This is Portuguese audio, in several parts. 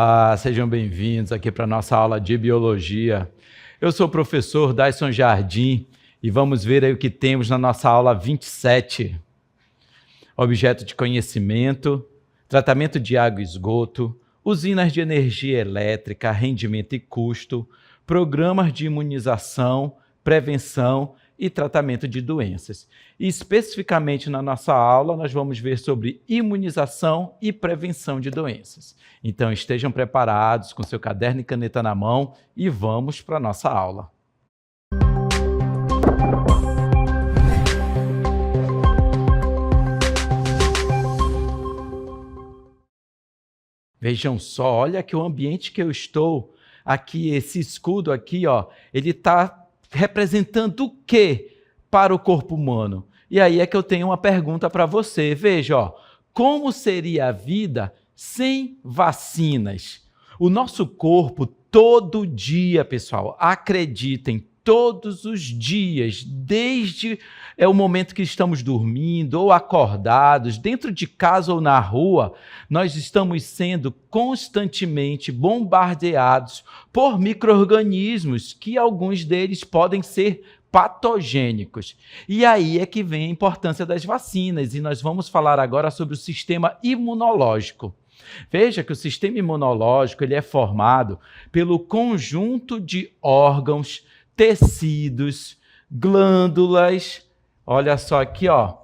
Olá, sejam bem-vindos aqui para a nossa aula de Biologia. Eu sou o professor Daison Jardim e vamos ver aí o que temos na nossa aula 27. Objeto de conhecimento, tratamento de água e esgoto, usinas de energia elétrica, rendimento e custo, programas de imunização, prevenção e tratamento de doenças. E especificamente na nossa aula, nós vamos ver sobre imunização e prevenção de doenças. Então, estejam preparados com seu caderno e caneta na mão e vamos para a nossa aula. Vejam só, olha que o ambiente que eu estou aqui, esse escudo aqui, ó, ele está representando o quê para o corpo humano? E aí é que eu tenho uma pergunta para você. Veja, ó, como seria a vida sem vacinas? O nosso corpo, todo dia, pessoal, acreditem, todos os dias, desde o momento que estamos dormindo ou acordados, dentro de casa ou na rua, nós estamos sendo constantemente bombardeados por micro-organismos, que alguns deles podem ser patogênicos. E aí é que vem a importância das vacinas, e nós vamos falar agora sobre o sistema imunológico. Veja que o sistema imunológico ele é formado pelo conjunto de órgãos, tecidos, glândulas, olha só aqui, ó,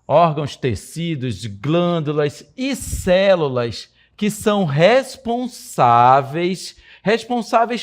órgãos, tecidos, glândulas e células que são responsáveis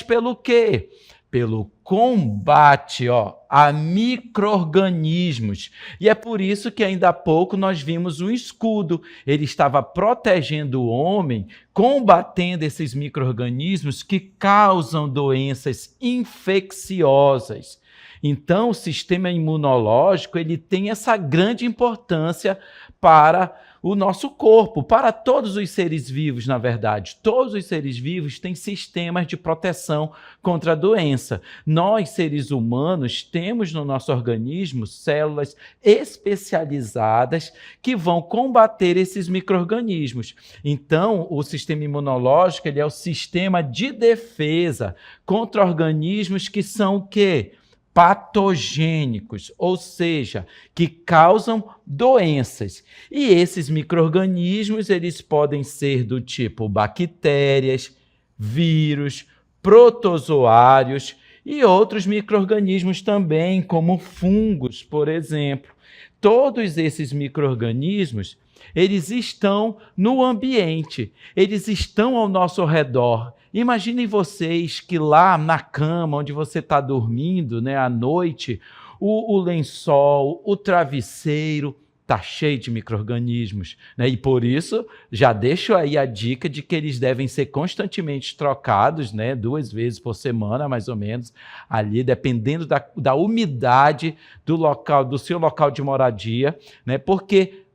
pelo quê? Pelo combate, ó, a micro-organismos. E é por isso que ainda há pouco nós vimos um escudo. Ele estava protegendo o homem, combatendo esses micro-organismos que causam doenças infecciosas. Então, o sistema imunológico ele tem essa grande importância para o nosso corpo, para todos os seres vivos, na verdade. Todos os seres vivos têm sistemas de proteção contra a doença. Nós, seres humanos, temos no nosso organismo células especializadas que vão combater esses micro-organismos. Então, o sistema imunológico ele é o sistema de defesa contra organismos que são o quê? Patogênicos, ou seja, que causam doenças. E esses micro-organismos, eles podem ser do tipo bactérias, vírus, protozoários e outros micro-organismos também, como fungos, por exemplo. Todos esses micro-organismos, eles estão no ambiente, eles estão ao nosso redor. Imaginem vocês que lá na cama, onde você está dormindo, né, à noite, o lençol, o travesseiro, está cheio de micro-organismos, né? E por isso, já deixo aí a dica de que eles devem ser constantemente trocados, né? 2 vezes por semana, mais ou menos, ali, dependendo da umidade do local, do seu local de moradia, né? Porque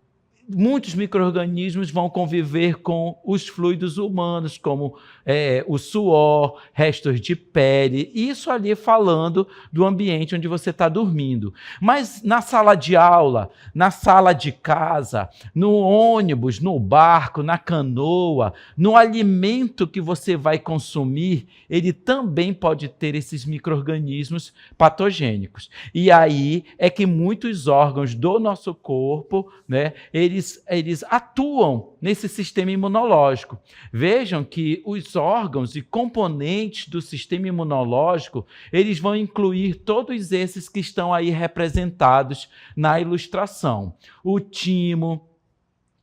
muitos micro-organismos vão conviver com os fluidos humanos, como o suor, restos de pele, isso ali falando do ambiente onde você está dormindo. Mas na sala de aula, na sala de casa, no ônibus, no barco, na canoa, no alimento que você vai consumir, ele também pode ter esses micro-organismos patogênicos. E aí é que muitos órgãos do nosso corpo, né, eles atuam nesse sistema imunológico. Vejam que os órgãos e componentes do sistema imunológico, eles vão incluir todos esses que estão aí representados na ilustração. O timo,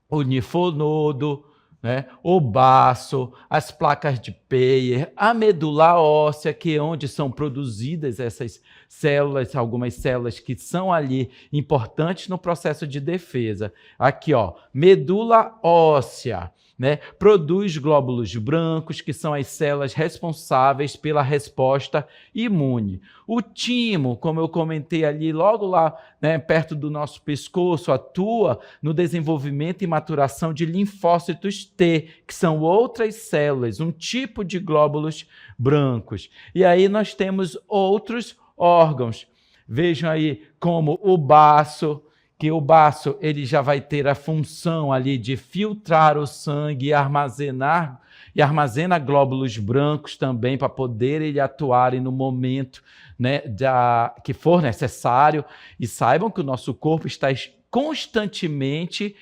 o linfonodo, né? O baço, as placas de Peyer, a medula óssea, que é onde são produzidas essas células, algumas células que são ali importantes no processo de defesa. Aqui, ó, medula óssea, né? Produz glóbulos brancos, que são as células responsáveis pela resposta imune. O timo, como eu comentei ali, logo lá, né, perto do nosso pescoço, atua no desenvolvimento e maturação de linfócitos T, que são outras células, um tipo de glóbulos brancos. E aí nós temos outros órgãos. Vejam aí como o baço, que o baço ele já vai ter a função ali de filtrar o sangue e armazenar e armazena glóbulos brancos também para poder ele atuarem no momento, né, que for necessário. E saibam que o nosso corpo está constantemente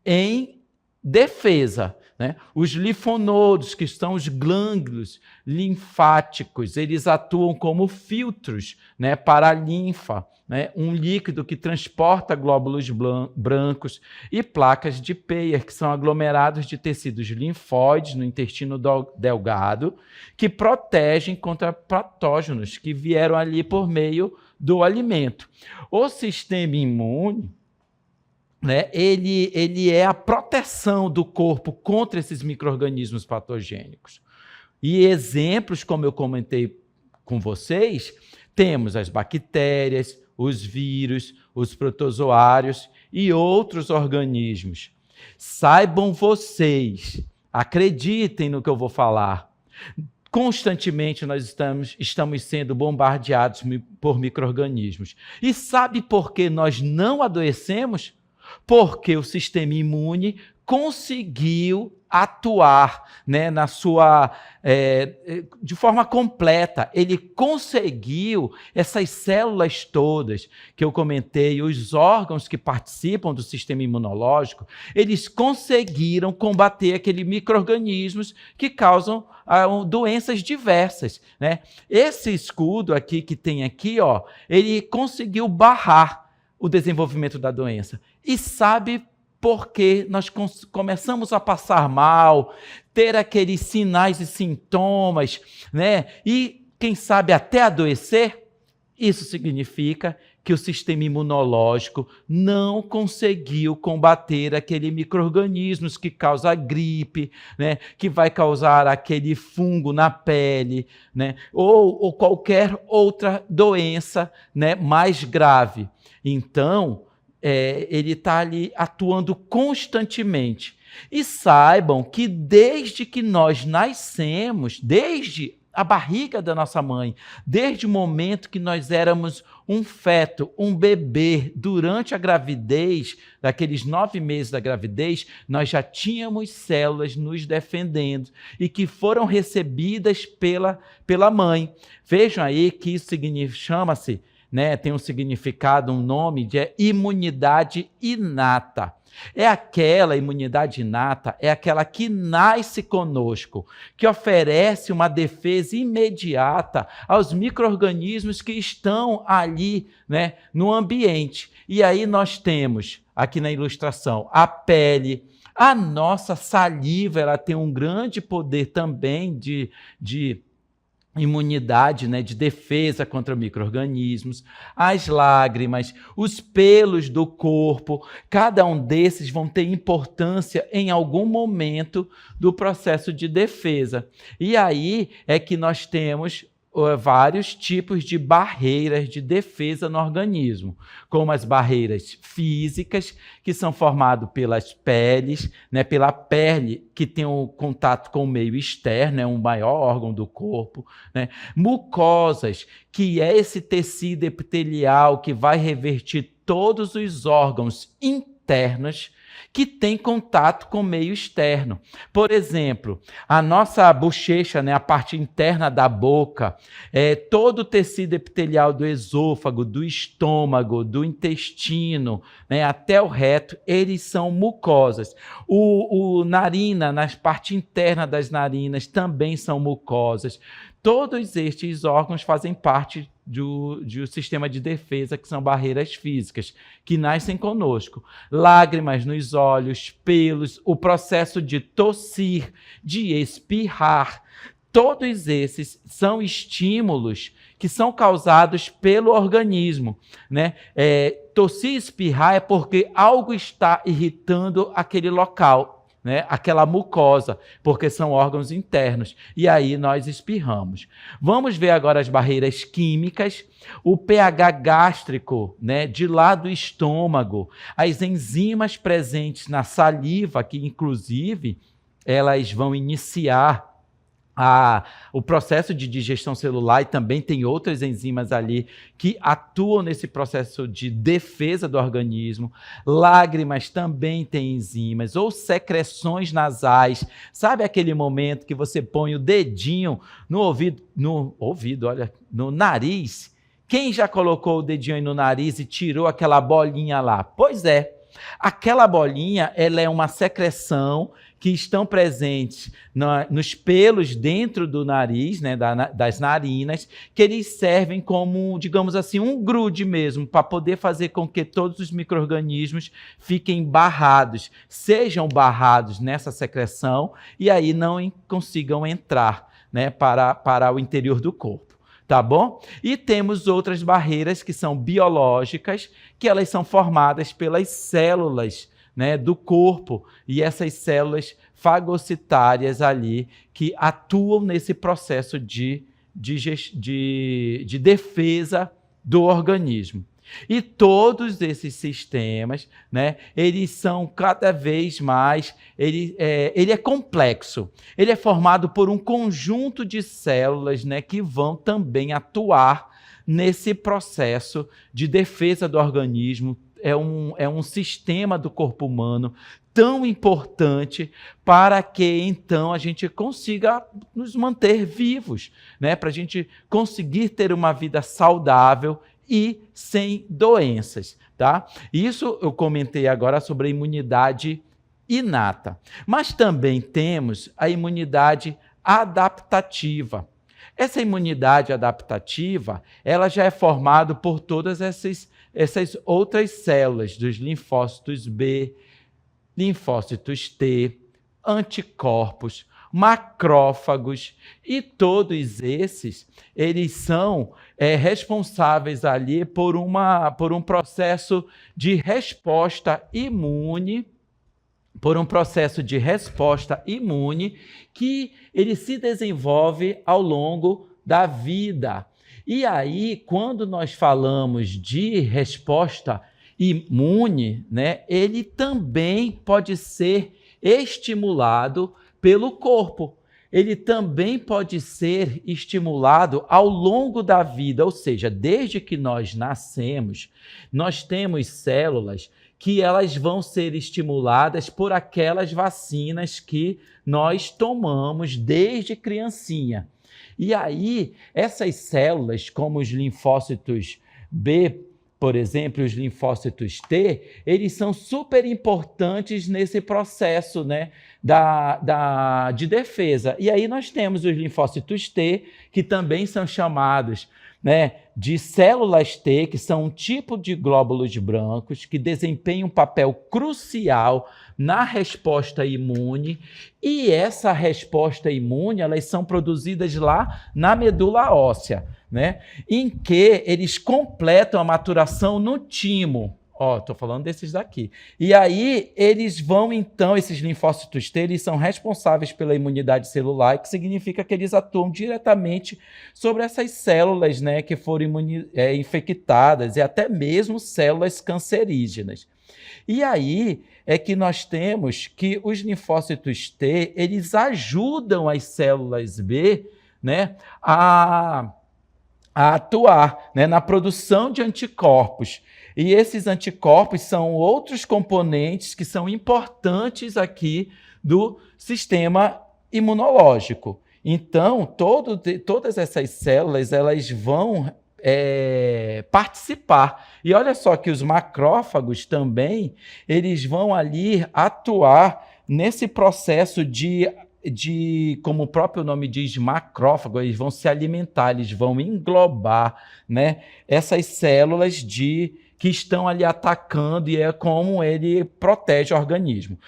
em defesa, né? Os linfonodos, que são os glândulos linfáticos, eles atuam como filtros, né, para a linfa, né, um líquido que transporta glóbulos brancos, e placas de Peyer, que são aglomerados de tecidos linfóides no intestino delgado, que protegem contra patógenos que vieram ali por meio do alimento. O sistema imune, né, ele é a proteção do corpo contra esses micro-organismos patogênicos. E exemplos, como eu comentei com vocês, temos as bactérias, os vírus, os protozoários e outros organismos. Saibam vocês, acreditem no que eu vou falar, constantemente nós estamos sendo bombardeados por micro-organismos. E sabe por que nós não adoecemos? Porque o sistema imune conseguiu atuar, né, de forma completa. Ele conseguiu essas células todas que eu comentei, os órgãos que participam do sistema imunológico, eles conseguiram combater aqueles micro-organismos que causam doenças diversas, né? Esse escudo aqui que tem aqui, ó, ele conseguiu barrar o desenvolvimento da doença. E sabe por que nós começamos a passar mal, ter aqueles sinais e sintomas, né? E, quem sabe, até adoecer? Isso significa que o sistema imunológico não conseguiu combater aqueles micro-organismos que causam a gripe, né? Que vai causar aquele fungo na pele, né? Ou qualquer outra doença, né, mais grave. Então, ele está ali atuando constantemente. E saibam que desde que nós nascemos, desde a barriga da nossa mãe, desde o momento que nós éramos um feto, um bebê, durante a gravidez, daqueles 9 meses da gravidez, nós já tínhamos células nos defendendo e que foram recebidas pela mãe. Vejam aí que isso chama-se, né, tem um significado, um nome de imunidade inata. É aquela imunidade inata, é aquela que nasce conosco, que oferece uma defesa imediata aos micro-organismos que estão ali, né, no ambiente. E aí nós temos, aqui na ilustração, a pele, a nossa saliva, ela tem um grande poder também de imunidade, né, de defesa contra micro-organismos, as lágrimas, os pelos do corpo, cada um desses vão ter importância em algum momento do processo de defesa. E aí é que nós temos vários tipos de barreiras de defesa no organismo, como as barreiras físicas, que são formadas pelas peles, né, pela pele que tem o contato com o meio externo, é um maior órgão do corpo, né, mucosas, que é esse tecido epitelial que vai revertir todos os órgãos internos que tem contato com o meio externo. Por exemplo, a nossa bochecha, né, a parte interna da boca, todo o tecido epitelial do esôfago, do estômago, do intestino, né, até o reto, eles são mucosas. O narina, na parte interna das narinas, também são mucosas. Todos estes órgãos fazem parte do sistema de defesa, que são barreiras físicas, que nascem conosco. Lágrimas nos olhos, pelos, o processo de tossir, de espirrar, todos esses são estímulos que são causados pelo organismo, né? Tossir e espirrar é porque algo está irritando aquele local, né, aquela mucosa, porque são órgãos internos, e aí nós espirramos. Vamos ver agora as barreiras químicas, o pH gástrico, né, de lá do estômago, as enzimas presentes na saliva, que inclusive elas vão iniciar o processo de digestão celular, e também tem outras enzimas ali que atuam nesse processo de defesa do organismo. Lágrimas também tem enzimas, ou secreções nasais. Sabe aquele momento que você põe o dedinho olha, no nariz? Quem já colocou o dedinho aí no nariz e tirou aquela bolinha lá? Pois é, aquela bolinha, ela é uma secreção que estão presentes nos pelos dentro do nariz, né, das narinas, que eles servem como, digamos assim, um grude mesmo, para poder fazer com que todos os micro-organismos fiquem barrados, sejam barrados nessa secreção e aí não consigam entrar, né, para o interior do corpo. Tá bom? E temos outras barreiras que são biológicas, que elas são formadas pelas células, né, do corpo, e essas células fagocitárias ali que atuam nesse processo de defesa do organismo. E todos esses sistemas, né, eles são cada vez mais, ele é complexo. Ele é formado por um conjunto de células, né, que vão também atuar nesse processo de defesa do organismo. É um sistema do corpo humano tão importante para que, então, a gente consiga nos manter vivos, né? Para a gente conseguir ter uma vida saudável e sem doenças, tá? Isso eu comentei agora sobre a imunidade inata. Mas também temos a imunidade adaptativa. Essa imunidade adaptativa, ela já é formada por todas essas outras células dos linfócitos B, linfócitos T, anticorpos, macrófagos, e todos esses, eles são responsáveis ali por um processo de resposta imune, que ele se desenvolve ao longo da vida. E aí, quando nós falamos de resposta imune, né, ele também pode ser estimulado pelo corpo. Ele também pode ser estimulado ao longo da vida, ou seja, desde que nós nascemos, nós temos células que elas vão ser estimuladas por aquelas vacinas que nós tomamos desde criancinha. E aí, essas células, como os linfócitos B, por exemplo, os linfócitos T, eles são super importantes nesse processo, né, de defesa. E aí nós temos os linfócitos T, que também são chamados, né, de células T, que são um tipo de glóbulos brancos que desempenham um papel crucial na resposta imune, e essa resposta imune, elas são produzidas lá na medula óssea, né, em que eles completam a maturação no timo. Estou falando desses daqui. E aí, eles vão, então, esses linfócitos T, eles são responsáveis pela imunidade celular, que significa que eles atuam diretamente sobre essas células, né, que foram infectadas, e até mesmo células cancerígenas. E aí é que nós temos que os linfócitos T, eles ajudam as células B, né, a atuar, né, na produção de anticorpos. E esses anticorpos são outros componentes que são importantes aqui do sistema imunológico. Então, todas essas células, elas vão participar. E olha só que os macrófagos também, eles vão ali atuar nesse processo como o próprio nome diz, macrófago, eles vão se alimentar, eles vão englobar, né, essas células que estão ali atacando, e é como ele protege o organismo.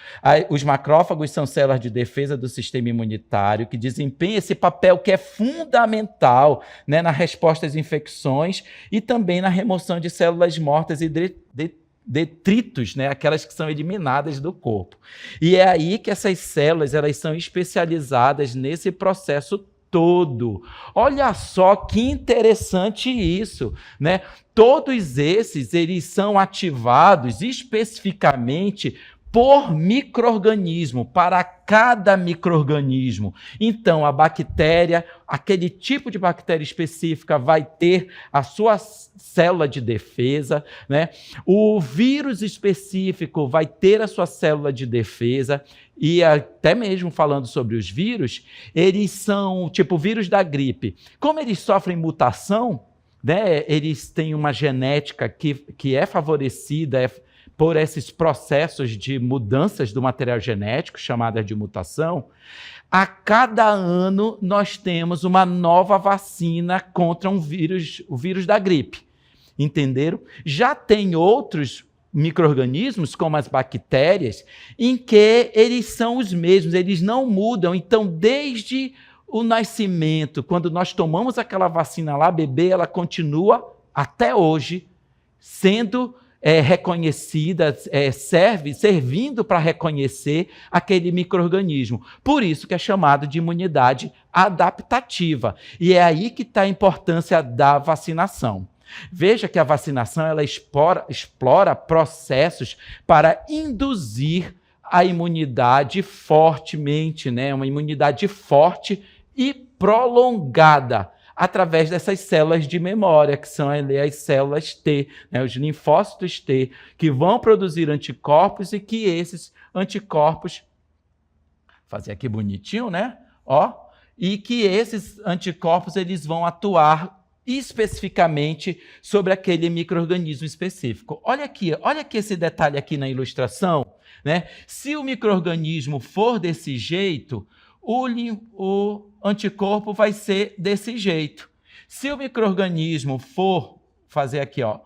Os macrófagos são células de defesa do sistema imunitário que desempenham esse papel que é fundamental, né, na resposta às infecções e também na remoção de células mortas e detritos, né, aquelas que são eliminadas do corpo. E é aí que essas células, elas são especializadas nesse processo todo. Olha só que interessante isso, né? Todos esses, eles são ativados especificamente por micro-organismo, para cada micro-organismo. Então, a bactéria, aquele tipo de bactéria específica vai ter a sua célula de defesa, né? O vírus específico vai ter a sua célula de defesa, e até mesmo falando sobre os vírus, eles são tipo o vírus da gripe. Como eles sofrem mutação, né? Eles têm uma genética que é favorecida, por esses processos de mudanças do material genético, chamadas de mutação. A cada ano nós temos uma nova vacina contra o vírus da gripe. Entenderam? Já tem outros micro-organismos, como as bactérias, em que eles são os mesmos, eles não mudam. Então, desde o nascimento, quando nós tomamos aquela vacina lá, bebê, ela continua até hoje sendo reconhecida, servindo para reconhecer aquele micro-organismo. Por isso que é chamado de imunidade adaptativa. E é aí que está a importância da vacinação. Veja que a vacinação ela explora processos para induzir a imunidade fortemente, né? Uma imunidade forte e prolongada, através dessas células de memória, que são ali as células T, né, os linfócitos T, que vão produzir anticorpos e que esses anticorpos, fazer aqui bonitinho, né? Ó, e que esses anticorpos eles vão atuar especificamente sobre aquele micro-organismo específico. Olha aqui esse detalhe aqui na ilustração, né? Se o micro-organismo for desse jeito, o anticorpo vai ser desse jeito. Se o micro-organismo for fazer aqui, ó,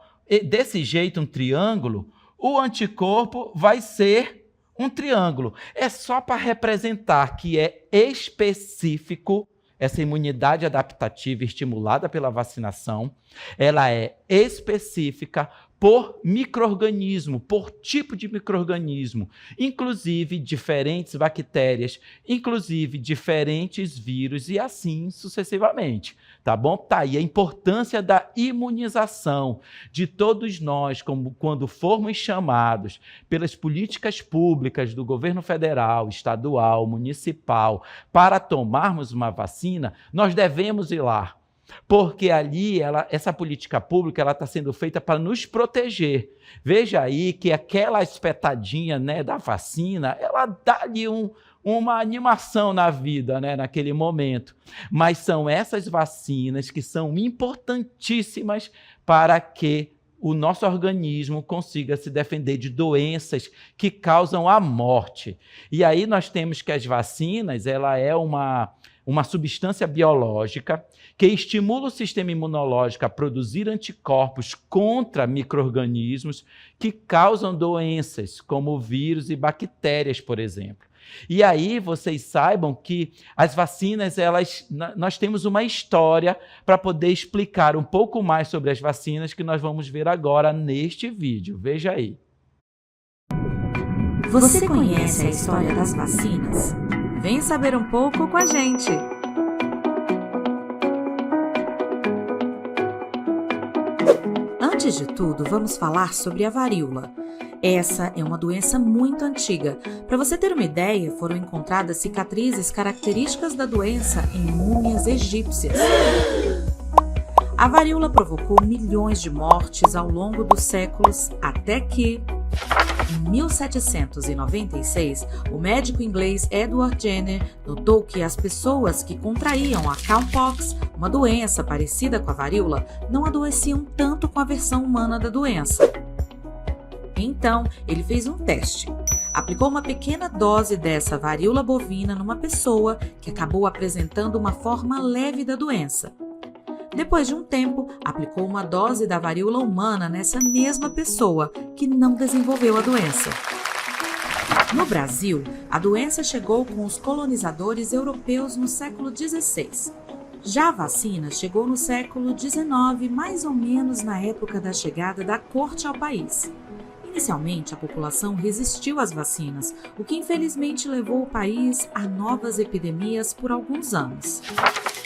desse jeito, um triângulo, o anticorpo vai ser um triângulo. É só para representar que é específico. Essa imunidade adaptativa estimulada pela vacinação, ela é específica por micro-organismo, por tipo de micro-organismo, inclusive diferentes bactérias, inclusive diferentes vírus e assim sucessivamente, tá bom? Tá aí a importância da imunização de todos nós, como quando formos chamados pelas políticas públicas do governo federal, estadual, municipal, para tomarmos uma vacina, nós devemos ir lá. Porque ali, essa política pública está sendo feita para nos proteger. Veja aí que aquela espetadinha, né, da vacina, ela dá ali uma animação na vida, né, naquele momento. Mas são essas vacinas que são importantíssimas para que o nosso organismo consiga se defender de doenças que causam a morte. E aí nós temos que as vacinas, ela é uma substância biológica que estimula o sistema imunológico a produzir anticorpos contra micro-organismos que causam doenças, como vírus e bactérias, por exemplo. E aí vocês saibam que as vacinas, nós temos uma história para poder explicar um pouco mais sobre as vacinas que nós vamos ver agora neste vídeo. Veja aí. Você conhece a história das vacinas? Vem saber um pouco com a gente! Antes de tudo, vamos falar sobre a varíola. Essa é uma doença muito antiga. Para você ter uma ideia, foram encontradas cicatrizes características da doença em múmias egípcias. A varíola provocou milhões de mortes ao longo dos séculos, até que, em 1796, o médico inglês Edward Jenner notou que as pessoas que contraíam a cowpox, uma doença parecida com a varíola, não adoeciam tanto com a versão humana da doença. Então, ele fez um teste. Aplicou uma pequena dose dessa varíola bovina numa pessoa que acabou apresentando uma forma leve da doença. Depois de um tempo, aplicou uma dose da varíola humana nessa mesma pessoa, que não desenvolveu a doença. No Brasil, a doença chegou com os colonizadores europeus no século XVI. Já a vacina chegou no século XIX, mais ou menos na época da chegada da corte ao país. Inicialmente, a população resistiu às vacinas, o que infelizmente levou o país a novas epidemias por alguns anos.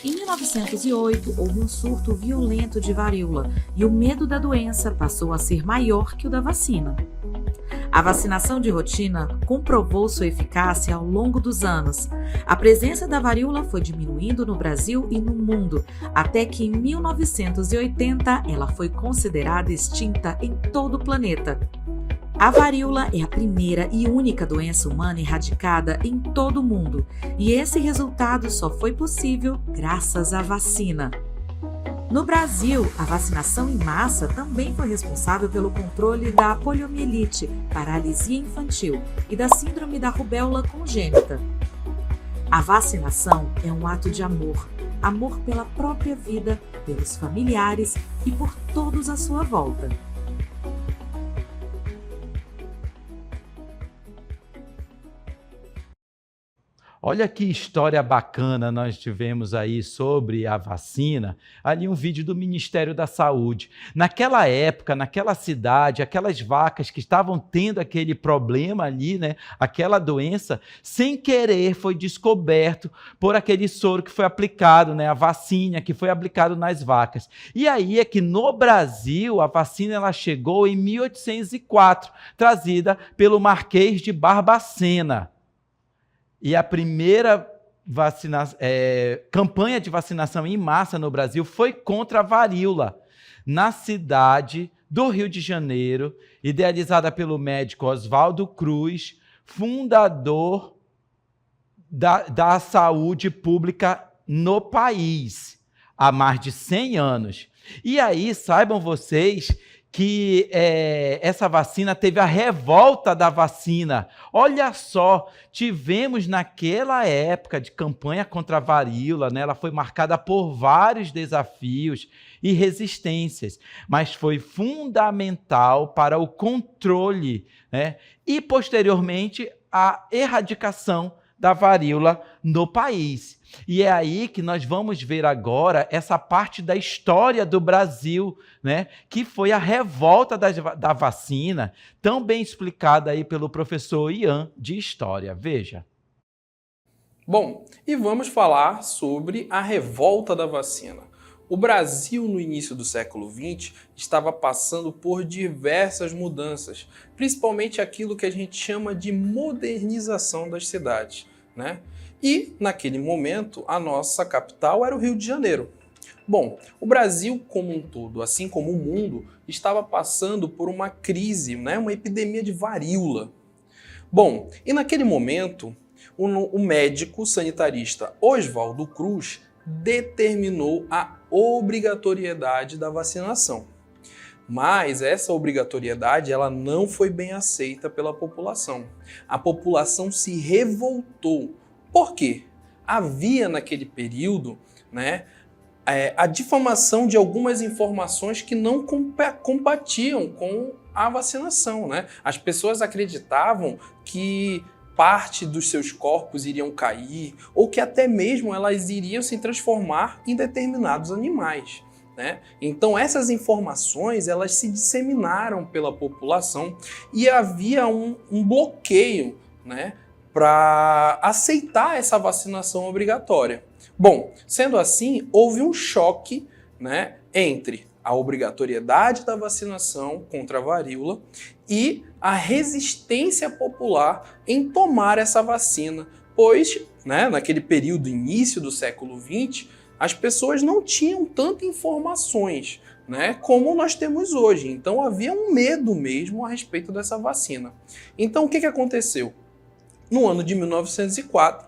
Em 1908, houve um surto violento de varíola e o medo da doença passou a ser maior que o da vacina. A vacinação de rotina comprovou sua eficácia ao longo dos anos. A presença da varíola foi diminuindo no Brasil e no mundo, até que em 1980 ela foi considerada extinta em todo o planeta. A varíola é a primeira e única doença humana erradicada em todo o mundo, e esse resultado só foi possível graças à vacina. No Brasil, a vacinação em massa também foi responsável pelo controle da poliomielite, paralisia infantil e da síndrome da rubéola congênita. A vacinação é um ato de amor, amor pela própria vida, pelos familiares e por todos à sua volta. Olha que história bacana nós tivemos aí sobre a vacina, ali um vídeo do Ministério da Saúde. Naquela época, naquela cidade, aquelas vacas que estavam tendo aquele problema ali, né, aquela doença, sem querer foi descoberto por aquele soro que foi aplicado, né, a vacina que foi aplicado nas vacas. E aí é que no Brasil a vacina ela chegou em 1804, trazida pelo Marquês de Barbacena. E a primeira campanha de vacinação em massa no Brasil foi contra a varíola, na cidade do Rio de Janeiro, idealizada pelo médico Oswaldo Cruz, fundador da saúde pública no país, há mais de 100 anos. E aí, saibam vocês que essa vacina teve a revolta da vacina. Olha só, tivemos naquela época de campanha contra a varíola, né? Ela foi marcada por vários desafios e resistências, mas foi fundamental para o controle, né? E, posteriormente, a erradicação da varíola no país. E é aí que nós vamos ver agora essa parte da história do Brasil, né? Que foi a revolta da vacina, tão bem explicada aí pelo professor Ian de História. Veja. Bom, e vamos falar sobre a revolta da vacina. O Brasil, no início do século XX, estava passando por diversas mudanças, principalmente aquilo que a gente chama de modernização das cidades, né? E, naquele momento, a nossa capital era o Rio de Janeiro. Bom, o Brasil como um todo, assim como o mundo, estava passando por uma crise, né? Uma epidemia de varíola. Bom, e naquele momento, o médico sanitarista Oswaldo Cruz determinou a obrigatoriedade da vacinação. Mas essa obrigatoriedade ela não foi bem aceita pela população. A população se revoltou. Por quê? Havia naquele período, né, a difamação de algumas informações que não combatiam com a vacinação, né? As pessoas acreditavam que parte dos seus corpos iriam cair ou que até mesmo elas iriam se transformar em determinados animais, né? Então essas informações elas se disseminaram pela população e havia um bloqueio, né, para aceitar essa vacinação obrigatória. Bom, sendo assim, houve um choque, né, entre a obrigatoriedade da vacinação contra a varíola e a resistência popular em tomar essa vacina, pois, né, naquele período, início do século XX, as pessoas não tinham tantas informações, né, como nós temos hoje. Então havia um medo mesmo a respeito dessa vacina. Então o que aconteceu? No ano de 1904,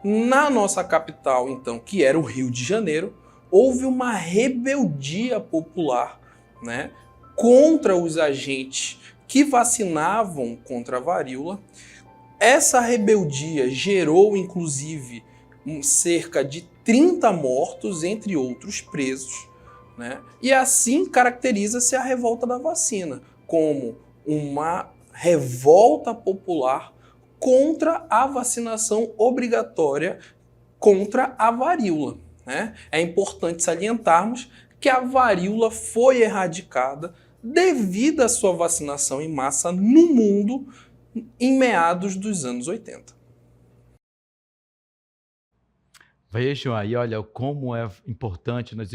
na nossa capital, então, que era o Rio de Janeiro, houve uma rebeldia popular, né, contra os agentes que vacinavam contra a varíola. Essa rebeldia gerou, inclusive, cerca de 30 mortos, entre outros presos, né? E assim caracteriza-se a revolta da vacina, como uma revolta popular contra a vacinação obrigatória contra a varíola, né? É importante salientarmos que a varíola foi erradicada devido à sua vacinação em massa no mundo em meados dos anos 80. Vejam aí, olha, como é importante nós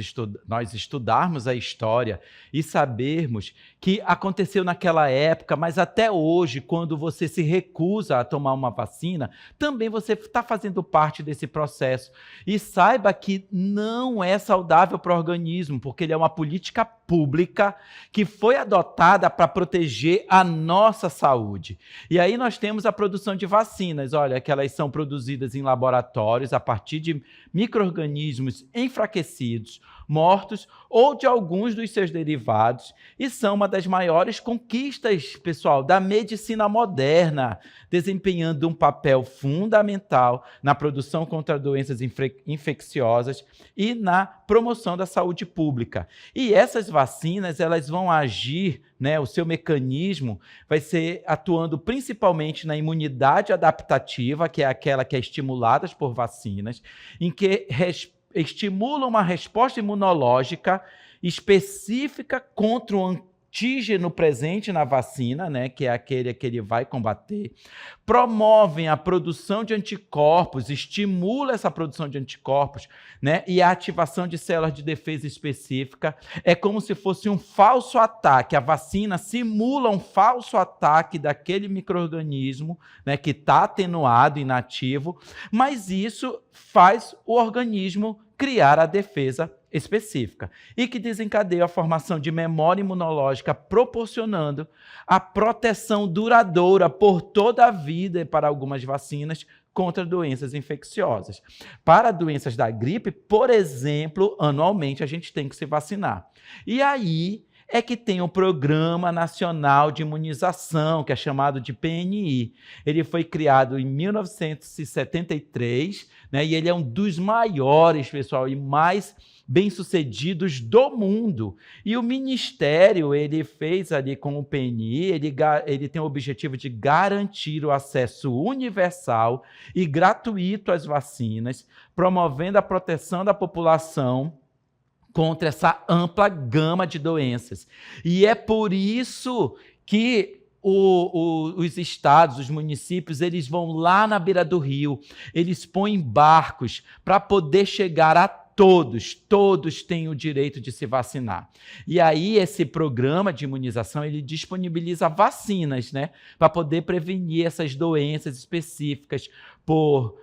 estudarmos a história e sabermos que aconteceu naquela época, mas até hoje, quando você se recusa a tomar uma vacina, também você está fazendo parte desse processo. E saiba que não é saudável para o organismo, porque ele é uma política pública que foi adotada para proteger a nossa saúde. E aí nós temos a produção de vacinas, olha, que elas são produzidas em laboratórios a partir de micro-organismos enfraquecidos, mortos ou de alguns dos seus derivados, e são uma das maiores conquistas, pessoal, da medicina moderna, desempenhando um papel fundamental na produção contra doenças infecciosas e na promoção da saúde pública. E essas vacinas, elas vão agir, né, o seu mecanismo vai ser atuando principalmente na imunidade adaptativa, que é aquela que é estimulada por vacinas, em que estimula uma resposta imunológica específica contra o antígeno presente na vacina, né, que é aquele que ele vai combater, promovem a produção de anticorpos, estimula essa produção de anticorpos, né, e a ativação de células de defesa específica. É como se fosse um falso ataque. A vacina simula um falso ataque daquele micro-organismo, né, que está atenuado, inativo, mas isso faz o organismo criar a defesa específica e que desencadeia a formação de memória imunológica, proporcionando a proteção duradoura por toda a vida para algumas vacinas contra doenças infecciosas. Para doenças da gripe, por exemplo, anualmente a gente tem que se vacinar. E aí é que tem o Programa Nacional de Imunização, que é chamado de PNI. Ele foi criado em 1973, né, e ele é um dos maiores, pessoal, e mais bem-sucedidos do mundo. E o Ministério, ele fez ali com o PNI, ele tem o objetivo de garantir o acesso universal e gratuito às vacinas, promovendo a proteção da população contra essa ampla gama de doenças. E é por isso que os estados, os municípios, eles vão lá na beira do rio, eles põem barcos para poder chegar a todos têm o direito de se vacinar. E aí esse programa de imunização, ele disponibiliza vacinas, né, para poder prevenir essas doenças específicas por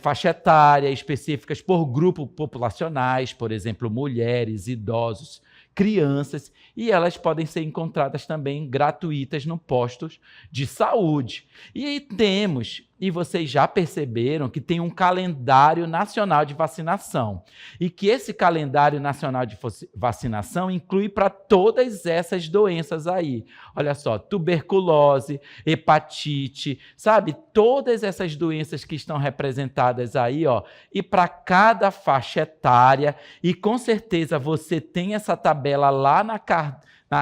faixa etária, específicas por grupos populacionais, por exemplo, mulheres, idosos, crianças, e elas podem ser encontradas também gratuitas no postos de saúde. E aí temos, e vocês já perceberam, que tem um calendário nacional de vacinação, e que esse calendário nacional de vacinação inclui para todas essas doenças aí. Olha só, tuberculose, hepatite, sabe? Todas essas doenças que estão representadas aí, ó, e para cada faixa etária, e com certeza você tem essa tabela lá na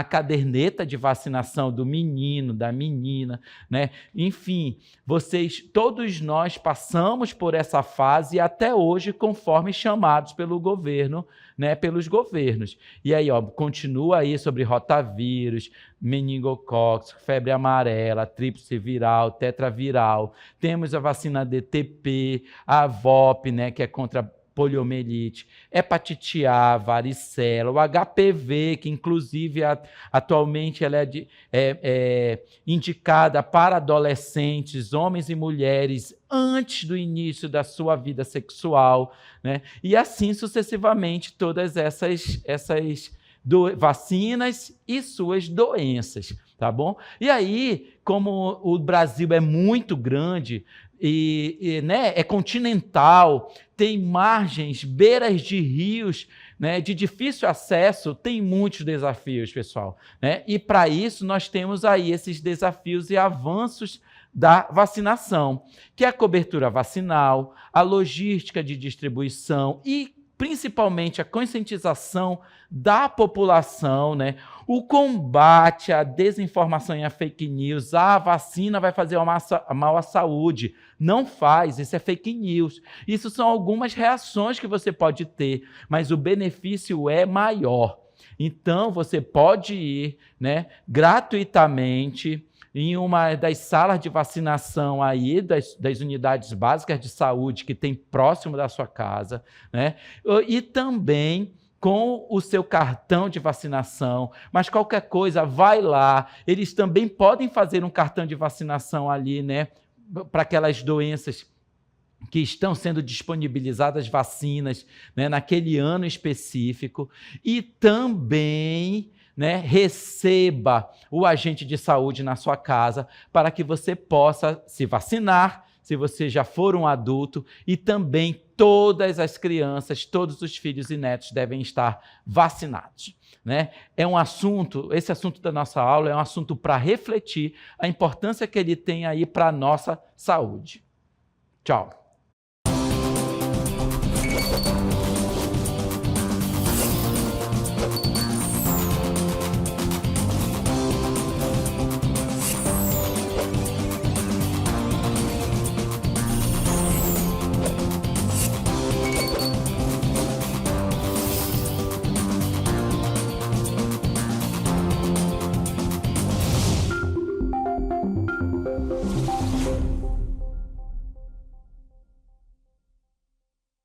caderneta de vacinação do menino, da menina, né? Enfim, todos nós passamos por essa fase até hoje, conforme chamados pelo governo, né? Pelos governos. E aí, ó, continua aí sobre rotavírus, meningococcus, febre amarela, tríplice viral, tetraviral. Temos a vacina DTP, a VOP, né? Que é contra poliomielite, hepatite A, varicela, o HPV, que inclusive atualmente ela é indicada para adolescentes, homens e mulheres, antes do início da sua vida sexual, né? E assim sucessivamente todas essas vacinas e suas doenças, tá bom? E aí, como o Brasil é muito grande, né, é continental, tem margens, beiras de rios, né, de difícil acesso, tem muitos desafios, pessoal, né? E para isso nós temos aí esses desafios e avanços da vacinação, que é a cobertura vacinal, a logística de distribuição e principalmente a conscientização da população, né? O combate à desinformação e à fake news. A vacina vai fazer mal à saúde. Não faz, isso é fake news. Isso são algumas reações que você pode ter, mas o benefício é maior. Então, você pode ir, né, gratuitamente em uma das salas de vacinação aí, das unidades básicas de saúde que tem próximo da sua casa, né? E também com o seu cartão de vacinação, mas qualquer coisa, vai lá, eles também podem fazer um cartão de vacinação ali, né, para aquelas doenças que estão sendo disponibilizadas vacinas, né, naquele ano específico, e também, né, receba o agente de saúde na sua casa para que você possa se vacinar, se você já for um adulto, e também todas as crianças, todos os filhos e netos devem estar vacinados, né? Esse assunto da nossa aula é um assunto para refletir a importância que ele tem aí para a nossa saúde. Tchau.